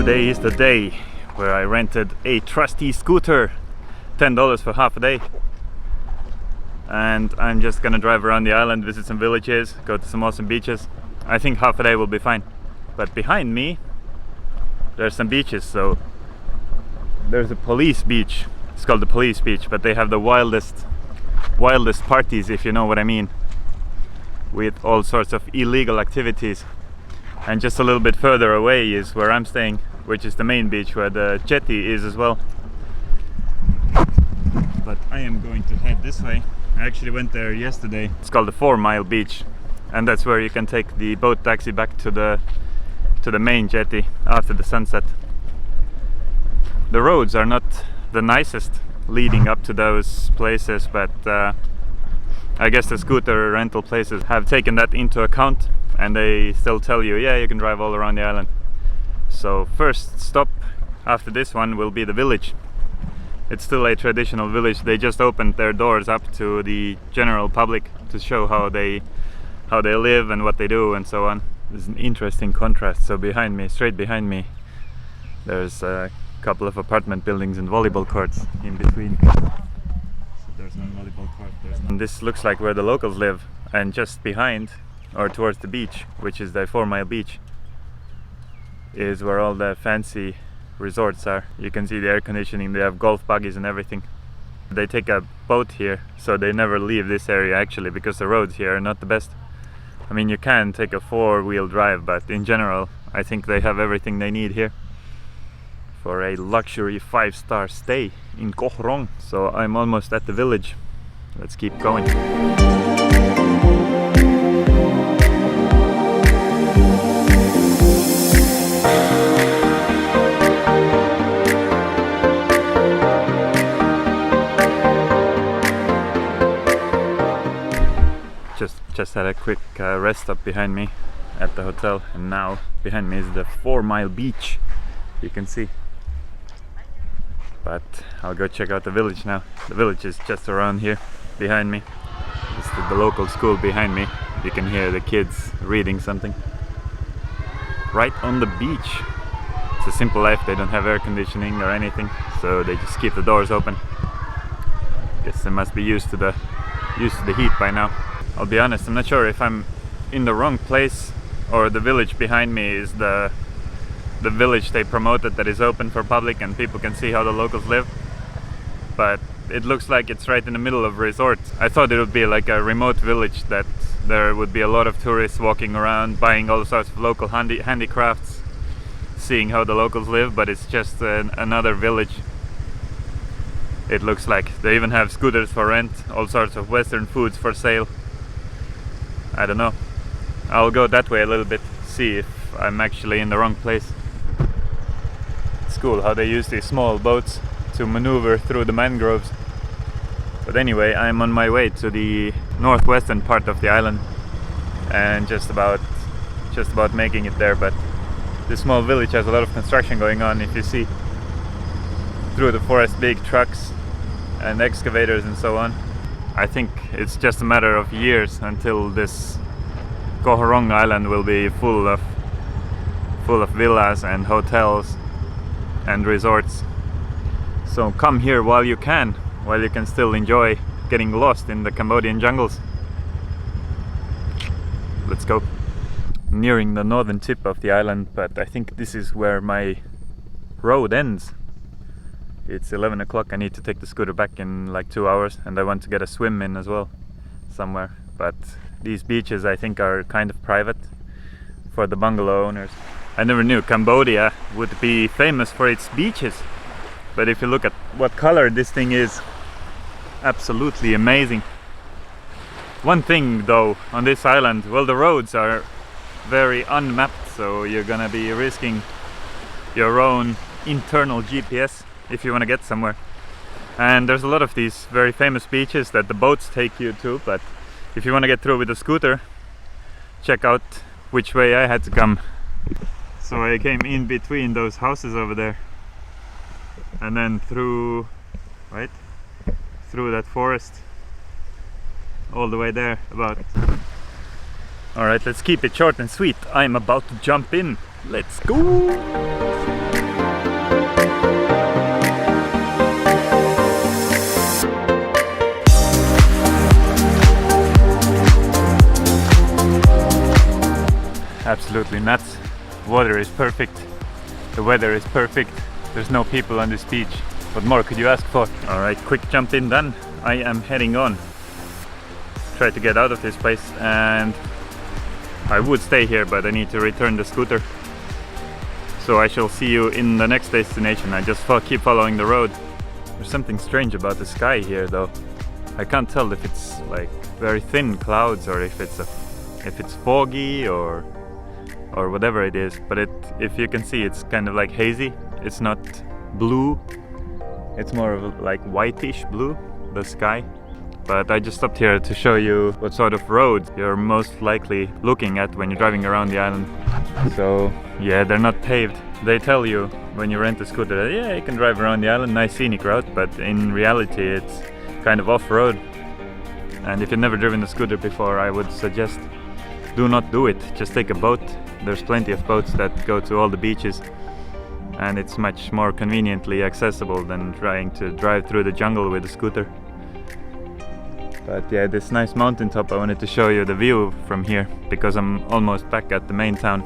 Today is the day where I rented a trusty scooter, $10 for half a day, and I'm just gonna drive around the island, visit some villages, go to some awesome beaches. I think half a day will be fine. But behind me there's some beaches. So there's a police beach. It's called the police beach, but they have the wildest parties, if you know what I mean, with all sorts of illegal activities. And just a little bit further away is where I'm staying, which is the main beach where the jetty is as well. But I am going to head this way. I actually went there yesterday. It's called the 4 Mile Beach, and that's where you can take the boat taxi back to the main jetty after the sunset. The roads are not the nicest leading up to those places, but I guess the scooter rental places have taken that into account, and they still tell you, yeah, you can drive all around the island. So first stop after this one will be the village. It's still a traditional village. They just opened their doors up to the general public to show how they live and what they do and so on. There's an interesting contrast. So behind me, straight behind me, there's a couple of apartment buildings and volleyball courts in between. So there's no volleyball court. And this looks like where the locals live, and just behind, or towards the beach, which is the 4 Mile Beach, is where all the fancy resorts are. You can see the air conditioning, they have golf buggies and everything. They take a boat here, so they never leave this area actually, because the roads here are not the best. I mean, you can take a 4-wheel drive, but in general I think they have everything they need here for a luxury 5-star stay in Koh Rong. So I'm almost at the village. Let's keep going. Just had a quick rest stop behind me at the hotel, and now behind me is the 4 Mile Beach, you can see. But I'll go check out the village now. The village is just around here behind me. It's the local school behind me. You can hear the kids reading something right on the beach. It's a simple life. They don't have air conditioning or anything, so they just keep the doors open. Guess they must be used to the heat by now. I'll be honest, I'm not sure if I'm in the wrong place or the village behind me is the village they promoted that is open for public and people can see how the locals live. But it looks like it's right in the middle of resorts. I thought it would be like a remote village, that there would be a lot of tourists walking around buying all sorts of local handicrafts, seeing how the locals live, but it's just another village. It looks like they even have scooters for rent, all sorts of Western foods for sale. I don't know. I'll go that way a little bit, see if I'm actually in the wrong place. It's cool how they use these small boats to maneuver through the mangroves. But anyway, I'm on my way to the northwestern part of the island, and just about making it there. But this small village has a lot of construction going on. If you see through the forest, big trucks and excavators and so on. I think it's just a matter of years until this Koh Rong Island will be full of villas and hotels and resorts. So come here while you can still enjoy getting lost in the Cambodian jungles. Let's go. Nearing the northern tip of the island, but I think this is where my road ends. It's 11 o'clock, I need to take the scooter back in like 2 hours, and I want to get a swim in as well somewhere. But these beaches I think are kind of private for the bungalow owners. I never knew Cambodia would be famous for its beaches, but if you look at what color this thing is, absolutely amazing. One thing though on this island, well, the roads are very unmapped, so you're gonna be risking your own internal GPS if you want to get somewhere. And there's a lot of these very famous beaches that the boats take you to, but if you want to get through with a scooter, check out which way I had to come. So I came in between those houses over there, and then through that forest all the way there about. Alright, let's keep it short and sweet. I'm about to jump in. Let's go! absolutely nuts. Water is perfect, the weather is perfect, there's no people on this beach. What more could you ask for? Alright, quick jump in done. I am heading on. Try to get out of this place, and I would stay here, but I need to return the scooter. So I shall see you in the next destination. I just keep following the road. There's something strange about the sky here though. I can't tell if it's like very thin clouds or if it's foggy or whatever it is, but if you can see, it's kind of like hazy. It's not blue, it's more of like whitish blue, the sky. But I just stopped here to show you what sort of road you're most likely looking at when you're driving around the island. So yeah, they're not paved. They tell you when you rent a scooter that yeah, you can drive around the island, nice scenic route, but in reality it's kind of off-road. And if you've never driven a scooter before, I would suggest do not do it. Just take a boat. There's plenty of boats that go to all the beaches, and it's much more conveniently accessible than trying to drive through the jungle with a scooter. But yeah, this nice mountaintop, I wanted to show you the view from here because I'm almost back at the main town.